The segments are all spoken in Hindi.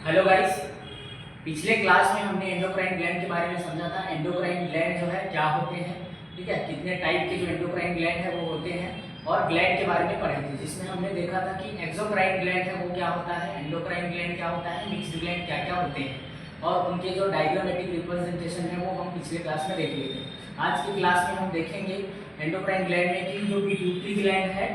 हेलो गाइस, पिछले क्लास में हमने एंडोक्राइन ग्लैंड के बारे में समझा था। एंडोक्राइन ग्लैंड जो है क्या होते हैं, ठीक है, कितने टाइप के जो एंडोक्राइन ग्लैंड है वो होते हैं और ग्लैंड के बारे में पढ़े थे, जिसमें हमने देखा था कि एक्सोक्राइन ग्लैंड है वो क्या होता है, एंडोक्राइन ग्लैंड क्या होता है, मिक्स्ड ग्लैंड क्या क्या होते हैं और उनके जो डायग्रामेटिक रिप्रेजेंटेशन है वो हम पिछले क्लास में देख लिए थे। आज की क्लास में हम देखेंगे एंडोक्राइन ग्लैंड में कि जो पिट्यूटरी ग्लैंड है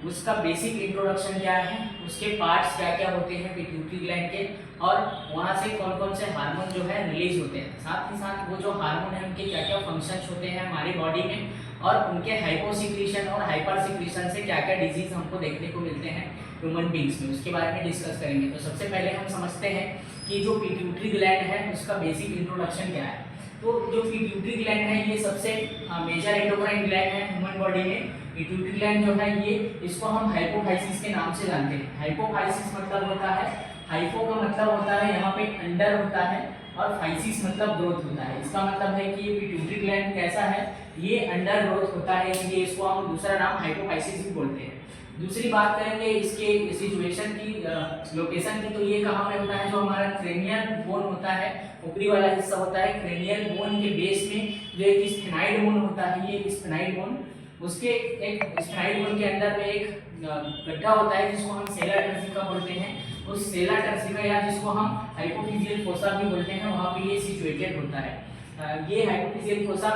उसका बेसिक इंट्रोडक्शन क्या है, उसके पार्ट्स क्या क्या होते हैं पिट्यूटरी ग्लैंड के, और वहाँ से कौन कौन से हार्मोन जो है रिलीज होते हैं, साथ ही साथ वो जो हार्मोन है उनके क्या क्या फंक्शंस होते हैं हमारी बॉडी में, और उनके हाइपोसिक्रीशन और हाइपर सिक्रीशन से क्या क्या डिजीज हमको देखने को मिलते हैं ह्यूमन बींग्स में, उसके बारे में डिस्कस करेंगे। तो सबसे पहले हम समझते हैं कि जो पिट्यूटरी ग्लैंड है उसका बेसिक इंट्रोडक्शन क्या है। तो जो पिट्यूटरी ग्लैंड है ये सबसे मेजर एंडोक्राइन ग्लैंड है ह्यूमन बॉडी में। पिट्यूटरी ग्लैंड जो है ये, इसको हम हाइपोफाइसिस के नाम से जानते हैं। हाइपोफाइसिस मतलब होता है, हाइपो का मतलब होता है यहाँ पे अंडर होता है और फाइसिस मतलब ग्रोथ होता है। इसका मतलब है कि ये पिट्यूटरी ग्लैंड कैसा है, ये अंडर ग्रोथ होता है, इसलिए इसको हम दूसरा नाम हाइपोफाइसिस भी बोलते हैं। दूसरी बात करेंगे इसके सिचुएशन की, लोकेशन की, तो ये कहाँ में होता है, जो हमारा क्रेनियल बोन होता है, ऊपरी वाला हिस्सा होता है, क्रेनियल बोन के बेस में जो एक स्फेनाइड बोन होता है, ये स्फेनाइड बोन, उसके एक स्फेनाइड बोन के अंदर में एक गड्ढा होता है जिसको हम सेला टर्सिका बोलते हैं। उस सेला टर्सिका या जिसको हम हाइपोफिजियल फोसा भी बोलते हैं, वहाँ पे ये सिचुएटेड होता है। ये हाइपोफिजियल फोसा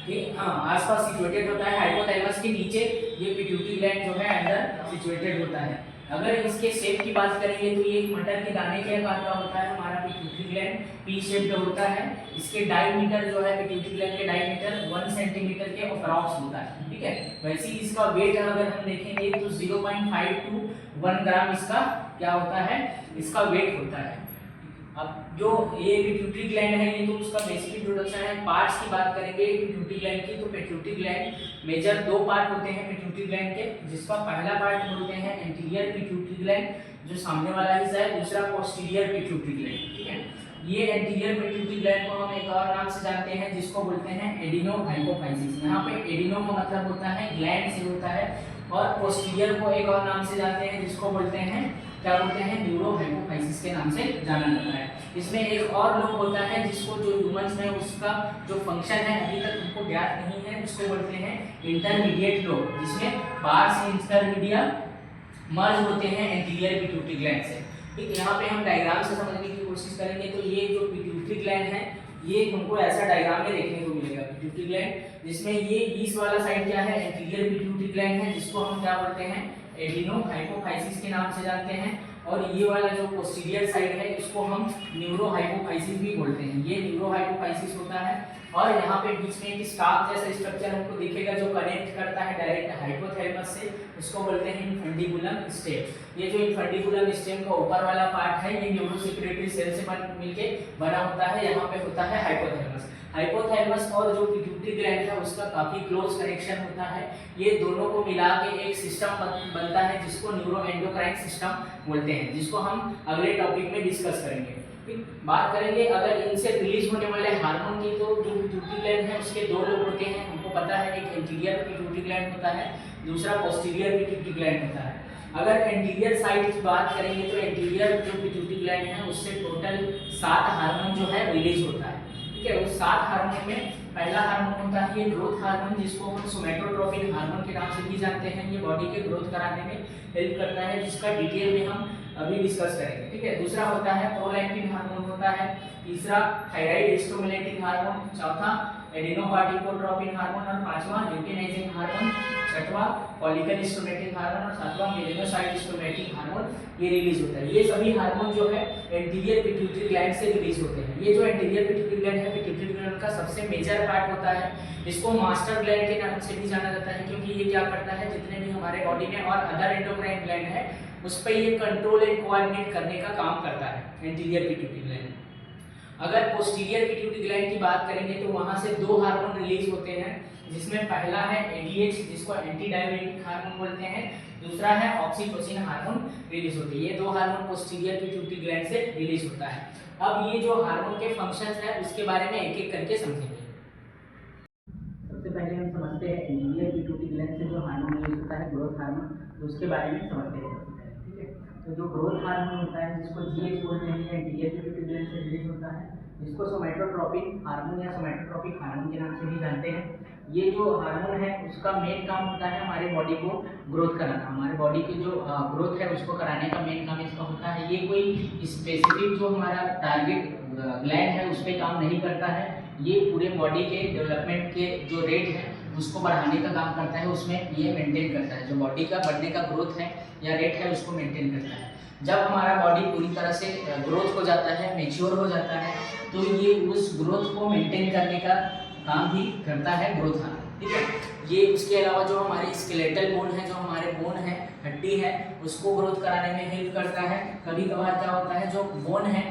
के आसपास सिचुएटेड होता है, हाइपोथैलेमस के नीचे ये पिट्यूटरी ग्लैंड जो है अंदर सिचुएटेड होता है। अगर इसके शेप की बात करेंगे तो ये मटर के दाने के आकार का होता है हमारा पिट्यूटरी ग्लैंड, पी शेप्ड होता है। इसके डायमीटर जो है पिट्यूटरी ग्लैंड के डायमीटर 1 सेंटीमीटर के अप्रॉक्स होता है, ठीक है। वैसे ही इसका वेट अगर हम देखेंगे तो 0.5 टू 1 ग्राम इसका क्या होता है, इसका वेट होता है। अब जो ये पिट्यूटरी ग्लैंड है ये तो उसका बेसिक इंट्रोडक्शन है। पार्ट्स की बात करेंगे पिट्यूटरी ग्लैंड की, तो पिट्यूटरी ग्लैंड मेजर दो पार्ट होते हैं पिट्यूटरी ग्लैंड के, जिसका पहला पार्ट बोलते हैं एंटीरियर पिट्यूटरी ग्लैंड जो सामने वाला हिस्सा है, दूसरा पोस्टीरियर पिट्यूटरी ग्लैंड, ठीक है। ये एंटीरियर पिट्यूटरी ग्लैंड को हम एक और नाम से जानते हैं जिसको बोलते हैं एडिनो हाइपोफाइसिस। यहाँ पे एडिनो का मतलब होता है ग्लैंड से होता है, और पोस्टीरियर को एक और नाम से जानते हैं जिसको बोलते हैं, क्या बोलते हैं, न्यूरो हाइपोफाइसिस के नाम से जाना जाता है। इसमें एक और लोब होता है जिसको जो ह्यूमंस में उसका जो फंक्शन है अभी तक हमको ज्ञात नहीं है, उसको बोलते हैं इंटरमीडिएट लोब, जिसमें बाहर से इंटरमीडिया मर्ज होते हैं एंटीरियर पिट्यूटरी ग्लैंड से। ठीक, यहाँ पे हम डायग्राम से समझने की कोशिश करेंगे। तो ये जो पिट्यूटरी ग्लैंड है ये हमको ऐसा डायग्राम में देखने को मिलेगा, पिट्यूटरी ग्लैंड जिसमें ये बीच वाला साइड क्या है, एंटीरियर पिट्यूटरी ग्लैंड है, जिसको हम क्या बोलते हैं, एडिनो हाइपोफाइसिस के नाम से जानते हैं। और ये वाला जो पोस्टीरियर साइड है इसको हम न्यूरो हाइपोफाइसिस भी बोलते हैं, ये न्यूरो हाइपोफाइसिस होता है। और यहाँ पे बीच में एक स्टाफ जैसा स्ट्रक्चर हमको दिखेगा जो कनेक्ट करता है डायरेक्ट हाइपोथैलेमस से, उसको बोलते हैं इन्फंडिबुलम स्टेम। ये जो इन्फंडिबुलम स्टेम का ऊपर वाला पार्ट है ये न्यूरोसेक्रेटरी सेल से मिलके बना होता है, यहाँ पे होता है हाइपोथैलेमस। हाइपोथैलेमस और जो पिट्यूटरी ग्लैंड है उसका काफी क्लोज कनेक्शन होता है, ये दोनों को मिला के एक सिस्टम बनता है जिसको न्यूरो एंडोक्राइन सिस्टम बोलते हैं, जिसको हम अगले टॉपिक में डिस्कस करेंगे। ठीक, बात करेंगे अगर इनसे रिलीज होने वाले हार्मोन की, तो जो पिट्यूटरी ग्लैंड है उसके दो लोब होते हैं, हमको पता है, एक एंटीरियर पिट्यूटरी ग्लैंड होता है, दूसरा पोस्टीरियर पिट्यूटरी ग्लैंड होता है। अगर एंटीरियर साइड की बात करेंगे तो एंटीरियर जो पिट्यूटरी ग्लैंड है उससे टोटल 7 हार्मोन जो है रिलीज होता है, ठीक है। उस 7 हार्मोन में पहला हार्मोन होता है ये ग्रोथ हार्मोन, जिसको हम सोमैटोट्रोपिन हार्मोन के नाम से भी जानते हैं। ये बॉडी के ग्रोथ कराने में हेल्प करता है, जिसका डिटेल में हम अभी डिस्कस करेंगे, ठीक है। दूसरा होता है प्रोलैक्टिन हार्मोन होता है, तीसरा थायराइड स्टिमुलेटिंग हार्मोन, चौथा एडिनोकार्टिकोट्रोपिन हार्मोन, और पांचवा ल्यूटिनाइजिंग हार्मोन, छठवां फॉलिकल स्टिमुलेटिंग हार्मोन और सातवां मेलेनोसाइट स्टिमुलेटिंग हार्मोन ये रिलीज होता है। ये सभी हार्मोन जो है एंटीरियर पिट्यूटरी ग्लैंड से रिलीज होते हैं। ये जो एंटीरियर पिट्यूटरी ग्लैंड है पिट्यूटरी ग्लैंड का सबसे मेजर पार्ट होता है, इसको मास्टर ग्लैंड के नाम से भी जाना जाता है, क्योंकि ये क्या करता है, जितने भी हमारे बॉडी में और अदर एंडोक्राइन ग्लैंड है उस पर ये कंट्रोल एंड कोऑर्डिनेट करने का काम करता है एंटीरियर पिट्यूटरी ग्लैंड। अगर पोस्टीरियर पिट्यूटरी ग्लैंड की बात करेंगे तो वहां से 2 हार्मोन रिलीज होते हैं, जिसमें पहला है एडीएच जिसको एंटी डायबिटिक हार्मोन बोलते हैं, दूसरा है ऑक्सीटोसिन हार्मोन रिलीज होते हैं। ये 2 हार्मोन पोस्टीरियर पिट्यूटरी ग्लैंड से रिलीज होता है। अब ये जो हार्मोन के फंक्शंस है उसके बारे में एक एक करके समझेंगे। सबसे पहले हम समझते हैं एंटीरियर पिट्यूटरी ग्लैंड से जो हार्मोन रिलीज होता है ग्रोथ हार्मोन, तो उसके बारे में समझते हैं, ठीक है। तो जो ग्रोथ हार्मोन होता है जिसको जीएच बोलते हैं या एंटीरियर पिट्यूटरी ग्लैंड से रिलीज होता है, जिसको सोमैटोट्रोपिक हार्मोन या सोमैटोट्रोपिक हार्मोन के नाम से भी जानते हैं। ये जो हार्मोन है उसका मेन काम होता है हमारे बॉडी को ग्रोथ कराना, हमारे बॉडी की जो ग्रोथ है उसको कराने का मेन काम इसका होता है। ये कोई स्पेसिफिक जो हमारा टारगेट ग्लैंड है उस पर काम नहीं करता है, ये पूरे बॉडी के डेवलपमेंट के जो रेट है उसको बढ़ाने का काम करता है, उसमें ये मेंटेन करता है, जो बॉडी का बढ़ने का ग्रोथ है या रेट है उसको मेंटेन करता है। जब हमारा बॉडी पूरी तरह से ग्रोथ हो जाता है, मेच्योर हो जाता है, तो ये उस ग्रोथ को मेंटेन करने का काम भी करता है ग्रोथ हार्मोन, ठीक है। ये उसके अलावा जो हमारे स्केलेटल बोन है, जो हमारे बोन है, हड्डी है, उसको ग्रोथ कराने में हेल्प करता है। कभी कभार क्या होता है जो बोन है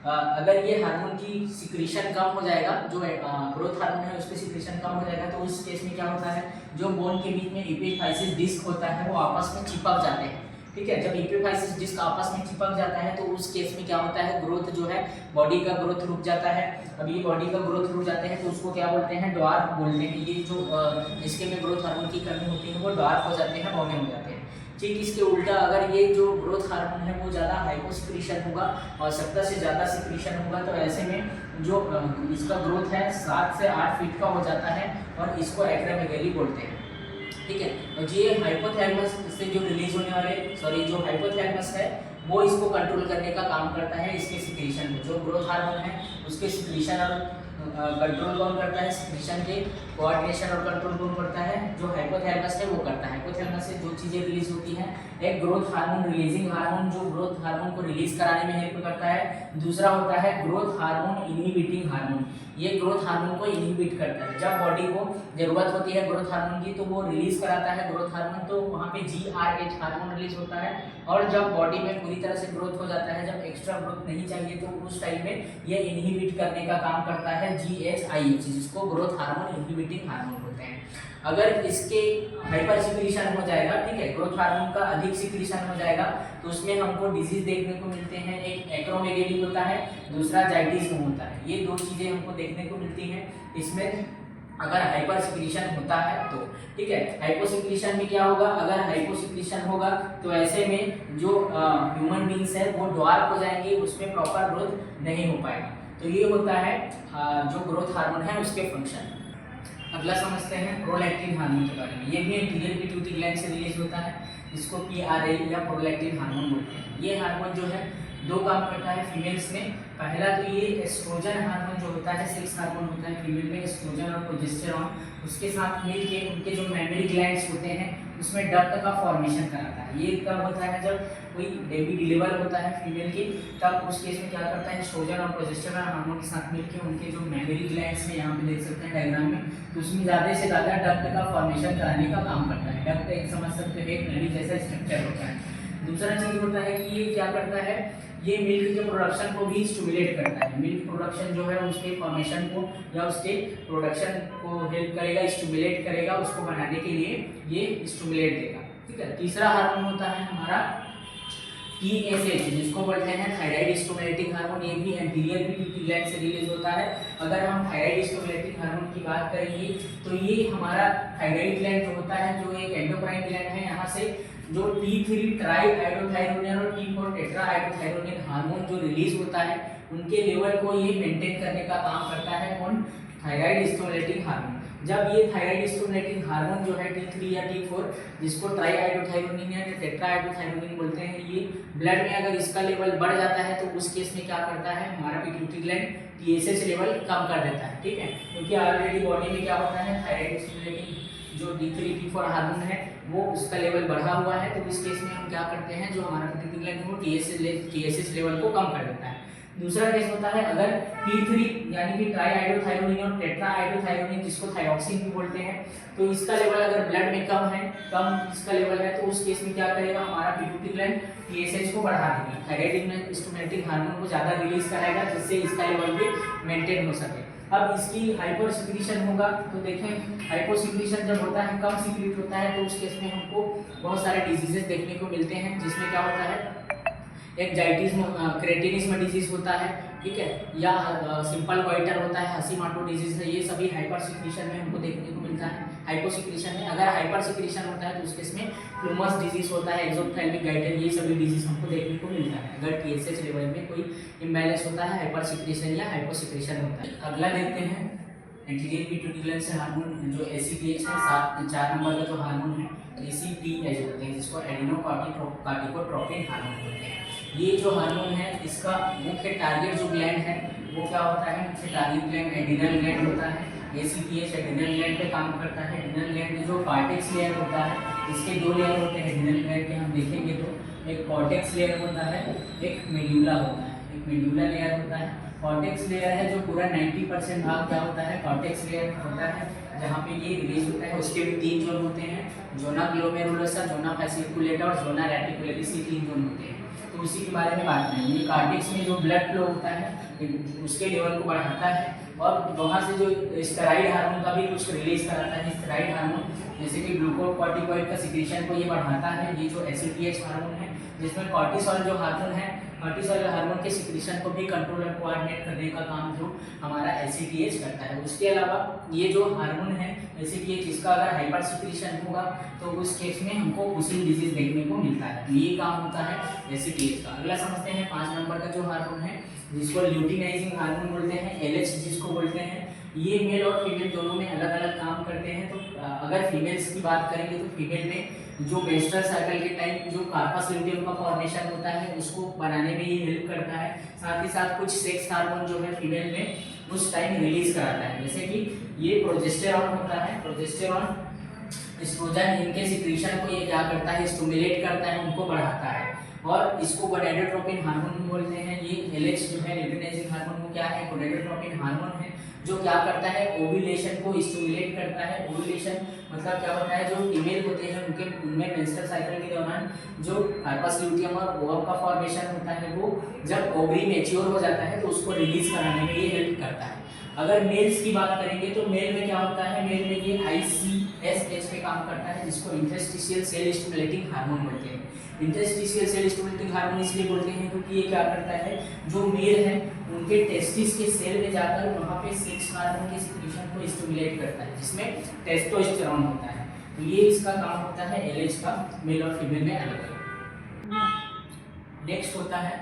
अगर ये हार्मोन की सिक्रीशन कम हो जाएगा, जो ग्रोथ हार्मोन है उसकी सिक्रीशन कम हो जाएगा, तो उस केस में क्या होता है जो बोन के बीच में एपिफाइसिस डिस्क होता है वो आपस में चिपक जाते हैं, ठीक है। जब एपिफाइसिस डिस्क आपस में चिपक जाता है तो उस केस में क्या होता है ग्रोथ जो है बॉडी का ग्रोथ रुक जाता है। अब ये बॉडी का ग्रोथ रुक जाते हैं तो उसको क्या बोलते हैं, ड्वार्फ बोलते हैं। ये जो जिसके में ग्रोथ हार्मोन की कमी होती है वो ड्वार्फ हो जाते हैं, बौने हो जाते हैं। ठीक इसके उल्टा अगर ये जो ग्रोथ हार्मोन है वो ज़्यादा हाइपोसिक्रीशन होगा, आवश्यकता से ज़्यादा सिक्रीशन होगा, तो ऐसे में जो इसका ग्रोथ है 7 से 8 फीट का हो जाता है और इसको एक्रोमेगाली बोलते हैं, ठीक है। और ये हाइपोथैलेमस से जो रिलीज होने वाले जो हाइपोथैलेमस है वो इसको कंट्रोल करने का काम करता है, इसके सिक्रीशन को। जो ग्रोथ हार्मोन है उसके सिक्रीशन और कंट्रोल कौन करता है, सिक्रीशन के कोऑर्डिनेशन और कंट्रोल कौन करता है, जो हाइपोथैलेमस है वो करता है। हाइपोथैलेमस से जो चीज़ें रिलीज होती हैं, एक ग्रोथ हार्मोन रिलीजिंग हार्मोन जो ग्रोथ हार्मोन को रिलीज कराने में हेल्प करता है, दूसरा होता है ग्रोथ हार्मोन इनहिबिटिंग हार्मोन, ये ग्रोथ हार्मोन को इनहिबिट करता है। जब बॉडी को जरूरत होती है ग्रोथ हार्मोन की तो वो रिलीज कराता है ग्रोथ हार्मोन, तो वहाँ पे GRH हार्मोन रिलीज होता है। और जब बॉडी में पूरी तरह से ग्रोथ हो जाता है, जब एक्स्ट्रा ग्रोथ नहीं चाहिए तो उस टाइम में ये इनहिबिट करने का काम करता है GHIH, जिसको ग्रोथ हार्मोन इनहिबिटिंग हार्मोन होते हैं। अगर इसके हाइपर सिक्रीशन हो जाएगा, ठीक है, ग्रोथ हार्मोन का अधिक सिक्रीशन हो जाएगा तो उसमें हमको डिजीज देखने को मिलते हैं। एक एक्रोमेगाली होता है, दूसरा जाइटिज्म होता है, ये दो चीजें हमको देखने को मिलती हैं इसमें अगर हाइपर सिक्रीशन होता है तो, ठीक है। हाइपोसिक्रीशन में क्या होगा, अगर हाइपोसिक्रीशन होगा तो ऐसे में जो ह्यूमन बींग्स है वो ड्वार्फ हो जाएंगे, उसमें प्रॉपर ग्रोथ नहीं हो पाएगा। तो ये होता है जो ग्रोथ हार्मोन है उसके फंक्शन। अगला समझते हैं प्रोलैक्टिन हार्मोन के बारे में। ये भी एंटीरियर पिट्यूटरी ग्लैंड से रिलीज होता है, इसको PRL या प्रोलैक्टिन हार्मोन बोलते हैं। ये हार्मोन जो है दो काम करता है फीमेल्स में। पहला तो ये एस्ट्रोजन हार्मोन जो होता है, सेक्स हार्मोन होता है फीमेल में, एस्ट्रोजन और प्रोजेस्टेरॉन, उसके साथ मिलके उनके जो मेमरी ग्लैंड्स होते हैं उसमें डक्ट का फॉर्मेशन कराता है। ये कब होता है, जब कोई बेबी डिलीवर होता है फीमेल की, तब उस केस में क्या करता है एस्ट्रोजन और प्रोजेस्टेरॉन हार्मोन के साथ मिलके उनके जो मेमरी ग्लैंड्स में, यहाँ पे देख सकते हैं डायग्राम में, तो उसमें ज़्यादा से ज़्यादा डक्ट का फॉर्मेशन कराने का काम करता है। डक्ट एक समझ सकते हैं एक नली जैसा स्ट्रक्चर होता है। दूसरा चीज़ होता है कि ये क्या करता है, ये मिल्क के प्रोडक्शन को भी स्टिमुलेट करता है। मिल्क प्रोडक्शन जो है उसके फॉर्मेशन को या उसके प्रोडक्शन को हेल्प करेगा, स्टिमुलेट करेगा, उसको बनाने के लिए ये स्टिमुलेट देगा, ठीक है। तीसरा हार्मोन होता है हमारा TSH, जिसको बोलते हैं थायराइड स्टिमुलेटिंग हार्मोन। ये भी एंटीरियर पिट्यूटरी ग्लैंड से रिलीज होता है। अगर हम थायराइड स्टिमुलेटिंग हार्मोन की बात करेंगे तो ये हमारा थायराइड ग्लैंड जो होता है, जो एक एंडोक्राइन ग्लैंड है, यहाँ से जो T3 ट्राई आइडोथायरोनिन और T4 टेट्रा आइडोथायरोनिन हार्मोन जो रिलीज होता है, उनके लेवल को ये मेंटेन करने का काम करता है कौन, थायराइड स्टिमुलेटिंग हार्मोन। जब ये थायराइड स्टिमुलेटिंग हार्मोन जो है T3 या T4, जिसको ट्राई आइडोथायरोनिन या टेट्रा आइडोथायरोनिन बोलते हैं, ये ब्लड में अगर इसका लेवल बढ़ जाता है तो उस केस में क्या करता है हमारा पिट्यूटरी ग्लैंड TSH लेवल कम कर देता है, ठीक है। क्योंकि ऑलरेडी बॉडी में क्या होता है थायराइड स्टिमुलेटिंग जो T3 T4 हार्मोन है वो उसका लेवल बढ़ा हुआ है, तो इस केस में हम क्या करते हैं, जो हमारा पिट्यूटरी ग्लैंड है वो TSH लेवल को कम कर देता है। दूसरा केस होता है अगर T3 यानी कि ट्राई आइडोथायरोनिन और टेट्रा आइडोथायरोनिन, जिसको थायोक्सिन भी बोलते हैं, तो इसका लेवल अगर ब्लड में कम इसका लेवल है, तो उस केस में क्या करेगा हमारा पिट्यूटरी ग्लैंड TSH को बढ़ा देगा, थायराइड स्टिमुलेटिंग हार्मोन को ज़्यादा रिलीज कराएगा, जिससे इसका लेवल भी मेंटेन हो सके। अब इसकी हाइपर सिक्रीशन होगा तो देखें, हाइपर सिक्रीशन जब होता है, कम सिक्रीट होता है, तो उस केस में हमको बहुत सारे डिजीजेस देखने को मिलते हैं, जिसमें क्या होता है एक जाइटिज्म क्रेटिनिज्म डिजीज होता है, ठीक है, या सिंपल गोइटर होता है, हसीमाटो डिजीज है, ये सभी हाइपर सिक्रीशन में हमको देखने को मिलता है। हाइपो सिक्रीशन है। अगर हाइपर सिक्रीशन होता है तो उसके इसमें प्लूमस डिजीज होता है, एक्सोप्थेल्मिक गाइटर, ये सभी डिजीज हमको देखने को मिलता है अगर TSH लेवल में कोई इम्बैलेंस होता है, हाइपर सिक्रीशन या हाइपो सिक्रीशन होता है। अगला देखते हैं एंटीरियर पिट्यूटरी ग्लैंड से हार्मोन जो ACTH है, 4 नंबर का जो हार्मोन है ACTH होते हैं, जिसको एडिनोकार्टिकोट्रोपिन हार्मोन बोलते हैं। ये जो हार्मोन है इसका मुख्य टारगेट जो ग्लैंड है वो क्या होता है, मुख्य टारगेट ग्लैंड एड्रिनल ग्लैंड होता है। ACTH एड्रिनल ग्लैंड पे काम करता है। एड्रिनल ग्लैंड में जो कॉर्टेक्स लेयर होता है, इसके 2 लेयर होते हैं एड्रिनल ग्लैंड के, हम देखेंगे तो एक कॉर्टेक्स लेयर होता है, एक मेड्यूला होता है। एक मेड्यूला लेयर होता है, कॉर्टेक्स लेयर है जो पूरा 90% भाग क्या होता है, कॉर्टेक्स लेयर होता है, जहाँ पे ये रिलीज होता है। उसके भी 3 जोन होते हैं, जोना ग्लोमेरुलस, जोना फैसिकुलेटा और जोना रेटिकुलरिस, ये 3 जोन होते हैं। तो उसी के बारे में बात करेंगे। ये कॉर्टेक्स में जो ब्लड फ्लो होता है उसके लेवल को बढ़ाता है और वहाँ से जो स्टेरॉइड हार्मोन का भी कुछ रिलीज कराता है। स्टेरॉइड हार्मोन जैसे कि ग्लूकोकॉर्टिकॉइड का सिक्रीशन को ये बढ़ाता है। ये जो ACTH हार्मोन है, जिसमें कॉर्टिसोल जो हार्मोन है, कॉर्टिसोल हार्मोन के सिक्रीशन को भी कंट्रोल और कोऑर्डिनेट करने का काम जो हमारा ACTH करता है। उसके अलावा ये जो हार्मोन है ACTH, इसका अगर हाइपर सिक्रीशन होगा तो उस केस में हमको उसी डिजीज देखने को मिलता है। ये काम होता है ACTH का। अगला समझते हैं 5 नंबर का जो हार्मोन है जिसको ल्यूटिनाइजिंग हार्मोन बोलते हैं, LH जिसको बोलते हैं। ये मेल और फीमेल दोनों में अलग अलग काम करते हैं। तो अगर फीमेल्स की बात करेंगे तो फीमेल में जो मेंस्ट्रुअल साइकिल के टाइम जो कार्पस ल्यूटियम का फॉर्मेशन होता है उसको बनाने में ये हेल्प करता है। साथ ही साथ कुछ सेक्स हार्मोन जो है फीमेल में उस टाइम रिलीज कराता है, जैसे कि ये प्रोजेस्टेरॉन होता है। प्रोजेस्टेरॉन, एस्ट्रोजन, इनके सिक्रीशन को ये क्या करता है, स्टिमुलेट करता है, उनको बढ़ाता है और इसको गोनेडोट्रोपिन हार्मोन बोलते हैं। ये LH जो है ल्यूटिनाइजिंग हार्मोन वो क्या है, गोनेडोट्रोपिन हार्मोन है, जो क्या करता है ओव्यूलेशन को स्टिमुलेट करता है। ओव्यूलेशन मतलब क्या होता है, जो फीमेल होते हैं उनमें मेंस्ट्रुअल साइकिल के दौरान जो कार्पस ल्यूटियम और ओवम का फॉर्मेशन होता है वो जब ओवरी मैच्योर हो जाता है तो उसको रिलीज कराने में ये हेल्प करता है। अगर मेल्स की बात करेंगे तो मेल में क्या होता है, मेल में ये ICSH पे काम करता है, जिसको इंटरस्टिशियल सेल स्टिमुलेटिंग हार्मोन बोलते हैं। इंटरस्टिशियल सेल स्टिमुलेटिंग हार्मोन इसलिए बोलते हैं क्योंकि ये क्या करता है, जो मेल है उनके टेस्टिस के सेल में जाकर वहाँ पे सेक्स हार्मोन के सिक्रीशन को स्टिमुलेट करता है, जिसमें टेस्टोस्टेरोन होता है। तो ये इसका काम होता है LH का, मेल और फीमेल में अलग अलग। नेक्स्ट होता है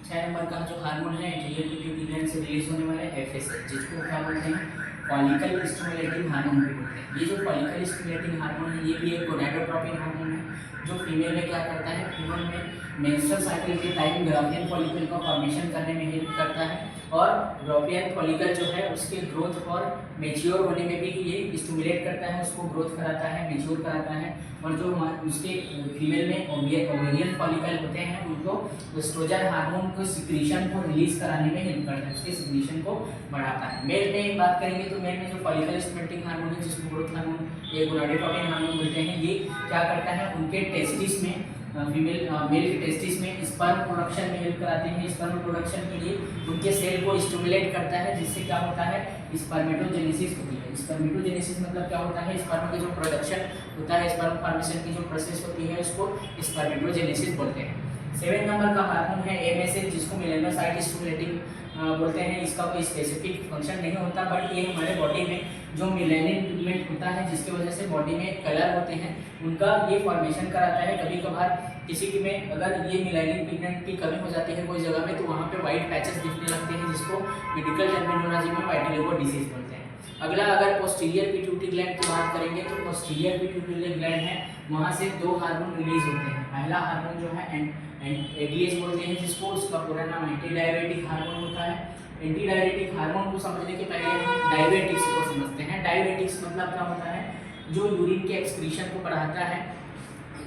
6 नंबर का जो हार्मोन है एंटीरियर पिट्यूटरी ग्लैंड से रिलीज होने वाला FSH, जिसको क्या बोलते हैं, फॉलिकल स्टिमुलेटिंग हार्मोन भी बोलते हैं। ये जो फॉलिकल स्टिमुलेटिंग हार्मोन है ये भी एक गोनेडोट्रोपिन हार्मोन है, जो फीमेल में क्या करता है, फीमेल में मेंस्ट्रुअल साइकिल के टाइम ग्राफियन फॉलिकल का फॉर्मेशन करने में हेल्प करता है और ग्राफियन फॉलिकल जो है उसके ग्रोथ और मेच्योर होने में भी ये स्टिमुलेट करता है, उसको ग्रोथ कराता है, मेच्योर कराता है। और जो उसके फीमेल में ओवेरियन फॉलिकल होते हैं उनको एस्ट्रोजन हार्मोन को सिक्रीशन को रिलीज कराने में हेल्प करता है, उसके सिक्रीशन को बढ़ाता है। मेल में बात करेंगे तो मेल में जो फॉलिकल स्टिमुलेटिंग हार्मोन है जिसको ग्रोथ हार्मोन या गोनेडोट्रोपिन हार्मोन बोलते हैं, ये क्या करता है, उनके टेस्टिस में मेल के टेस्टिस में स्पर्म प्रोडक्शन में हेल्प कराते हैं। स्पर्म प्रोडक्शन के लिए उनके सेल को स्टिमुलेट करता है, जिससे क्या होता है, स्पर्मेटोजेनेसिस होती है। स्पर्मेटोजेनेसिस मतलब क्या होता है, स्पर्म का जो प्रोडक्शन होता है, स्पर्म फॉर्मेशन की जो प्रोसेस होती है उसको स्पर्मेटोजेनेसिस बोलते हैं। 7 नंबर का हार्मोन है MSH, जिसको मेलानोसाइट स्टिमुलेटिंग बोलते हैं। इसका कोई स्पेसिफिक फंक्शन नहीं होता, बट ये हमारे बॉडी में जो मेलानिन पिगमेंट होता है जिसकी वजह से बॉडी में कलर होते हैं उनका ये फॉर्मेशन कराता है। कभी कभार किसी की में अगर ये मेलानिन पिगमेंट की कमी हो जाती है कोई जगह में तो वहाँ पे वाइट पैचेस दिखने लगते हैं, जिसको मेडिकल टर्मिनोलॉजी में वाइटिलिगो डिजीज बोलते हैं। अगला अगर पोस्टीरियर पिट्यूटरी ग्लैंड की बात करेंगे तो पोस्टीरियर पिट्यूटरी ग्लैंड है, वहाँ से 2 हार्मोन रिलीज होते हैं। पहला हार्मोन जो है ADH बोलते हैं, जिसको उसका पूरा नाम एंटी डायबिटिक हार्मोन होता है। एंटी डायबिटिक हार्मोन को समझने के पहले हम डायबिटिक्स को समझते हैं। डायबिटिक्स मतलब क्या होता है, जो यूरिन के एक्सक्रीशन को बढ़ाता है,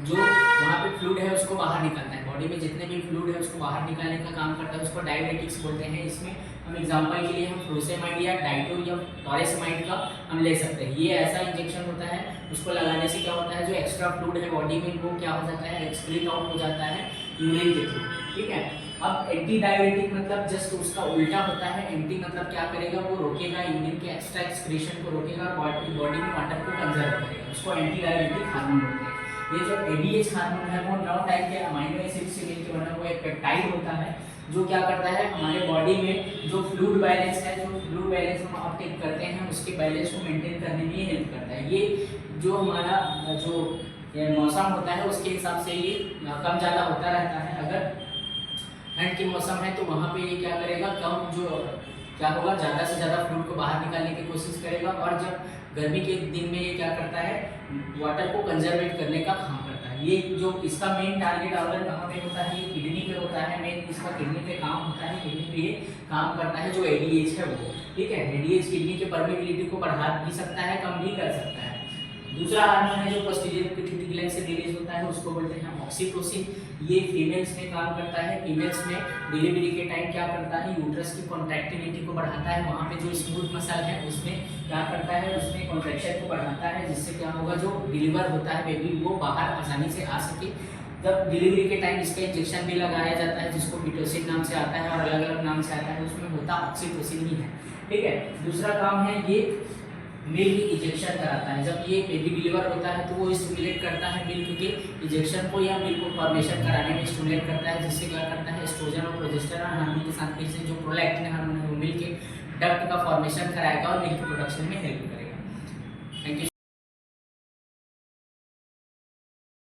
जो वहाँ पे फ्लूइड है उसको बाहर निकालता है, बॉडी में जितने भी फ्लूइड है उसको बाहर निकालने का काम करता है, उसको डायबिटिक्स बोलते हैं। इसमें हम एग्जांपल के लिए हम फ्लोसेमाइड या डाइटो या टॉरेसमाइड का हम ले सकते हैं। ये ऐसा इंजेक्शन होता है, उसको लगाने से क्या होता है, जो एक्स्ट्रा फ्लूइड है बॉडी में वो क्या हो जाता है, एक्सक्रीट आउट हो जाता है यूरिन के थ्रू, ठीक है। अब एंटी डायबिटिक मतलब जस्ट उसका उल्टा होता है। एंटी मतलब क्या करेगा, वो रोकेगा यूरिन के एक्स्ट्रा एक्सक्रीशन को रोकेगा और बॉडी में वाटर को कंजर्व करेगा, उसको एंटी डायबिटिक हार्मोन बोलते हैं। ये जो ADH हार्मोन है वो 9 टाइप के अमीनो एसिड से मिलकर बना हुआ एक पेप्टाइड होता है, जो क्या करता है हमारे बॉडी में जो फ्लूइड बैलेंस है, जो फ्लूइड बैलेंस हम अपटेक करते हैं उसके बैलेंस को मेंटेन करने में हेल्प करता है। ये जो हमारा जो ये मौसम होता है उसके हिसाब से ये कम ज़्यादा होता रहता है। अगर ठंड के मौसम है तो वहाँ पे ये क्या करेगा, कम जो क्या होगा, ज़्यादा से ज़्यादा फ्लूइड को बाहर निकालने की कोशिश करेगा। और जब गर्मी के दिन में ये क्या करता है, वाटर को कंजर्वेट करने का काम करता है। ये जो इसका मेन टारगेट ऑर्गन कहाँ पे होता है, ये किडनी पे होता है। मेन इसका किडनी पे काम होता है, किडनी पे ये काम करता है जो एडीएच है वो, ठीक है। एडीएच किडनी के परमेबिलिटी को बढ़ा भी सकता है, कम भी कर सकता है। दूसरा हार्मोन है जो पोस्टीरियर पिट्यूटरी ग्लैंड से रिलीज होता है, उसको बोलते हैं ऑक्सीटोसिन। ये फीमेल्स में काम करता है। फीमेल्स में डिलीवरी के टाइम क्या करता है, यूट्रस की कॉन्ट्रैक्टिलिटी को बढ़ाता है। वहाँ पे जो स्मूथ मसल है उसमें क्या करता है, उसमें कॉन्ट्रैक्शन को बढ़ाता है, जिससे क्या होगा, जो डिलीवर होता है बेबी वो बाहर आसानी से आ सके। जब डिलीवरी के टाइम इसका इंजेक्शन भी लगाया जाता है जिसको पिटोसिन नाम से आता है और अलग अलग नाम से आता है, उसमें होता ऑक्सीटोसिन ही है, ठीक है। दूसरा काम है ये मिल्क इंजेक्शन कराता है। जब ये बेबी डिलीवर होता है तो वो स्टिमुलेट करता है मिल्क के इंजेक्शन को या मिल्क को फॉर्मेशन कराने में स्टिमुलेट करता है, जिससे क्या करता है, एस्ट्रोजन और प्रोजेस्टेरॉन हार्मोन के साथ से जो प्रोलैक्टिन हार्मोन है वो मिल्क के डक्ट का फॉर्मेशन कराएगा और मिल्क प्रोडक्शन में हेल्प करेगा।